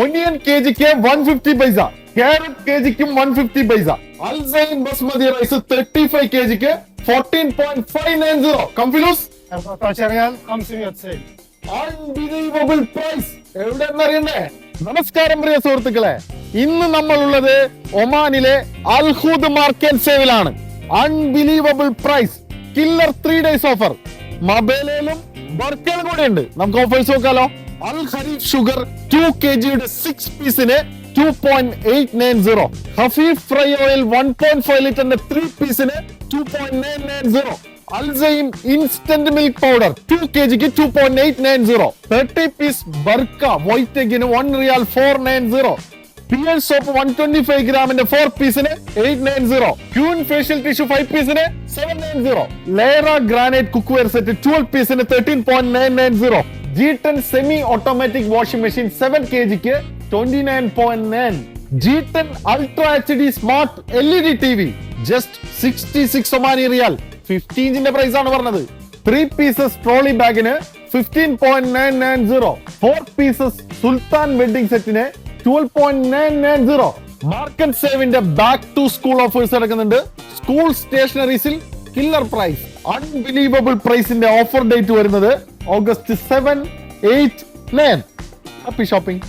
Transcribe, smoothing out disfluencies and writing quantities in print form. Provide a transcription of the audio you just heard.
Onion കെജിക്ക് 150 പൈസ, carrot കെജിക്കും 150 പൈസ, അൽസൈൻ ബസ്മതി റൈസ് 35 കെജിക്ക് 14.590. കംഫിലൂസ് അൺബിലീവബിൾ പ്രൈസ് എവിടെയെന്നറിയണ്ടേ? നമസ്കാരം പ്രിയ സുഹൃത്തുക്കളെ, ഇന്ന് നമ്മൾ ഉള്ളത് ഒമാനിലെ അൽഹൂദ് മാർക്കറ്റ് സേവിലാണ്. Unbelievable price, killer 3 days offer. മബേലയിലും ബർക്കയിലും കൂടെ ഉണ്ട്. നമുക്ക് ഓഫേഴ്സ് നോക്കാലോ. അൽ ഖരീഫ് ഷുഗർ 2 kg 6 പീസിന് 2.890. ഹഫീഫ് ഫ്രൈ ഓയിൽ 1.5 ലിറ്ററിന്റെ 3 പീസിന് 2.990. അൽസൈം instant milk powder 2 kg 2.890. 30 piece Barka white എഗിന് 1 റിയാൽ 490. പിയർ സോപ്പ് 125 ഗ്രാമിന്റെ 4 പീസിന് 890. ക്യൂൻ ഫേഷ്യൽ ടിഷ്യൂ 5 പീസിന് 790. ലേറ ഗ്രാനൈറ്റ് കുക്ക്വെയർ സെറ്റ് 12 പീസിന് 13.990. G10 semi automatic washing machine 7 kg 29.9. G10 ultra HD smart LED TV just 66 Omani റിയാൽ, 15 ഇഞ്ചിന്റെ പ്രൈസ് ആണ് പറഞ്ഞത്. 3 പീസസ് ട്രോളി ബാഗിന് 15.990. 4 പീസസ് സുൽത്താൻ വെഡിംഗ് സെറ്റിന് 12.990. മാർക്കറ്റ് സേവിന്റെ ബാക്ക് ടു സ്കൂൾ ഓഫേഴ്സ് നടക്കുന്നുണ്ട്. സ്കൂൾ സ്റ്റേഷനറീസിൽ കില്ലർ പ്രൈസ്, അൺബിലീവബിൾ പ്രൈസിന്റെ ഓഫർ ഡേറ്റ് വരുന്നത് August 7, 8, 9. Happy shopping.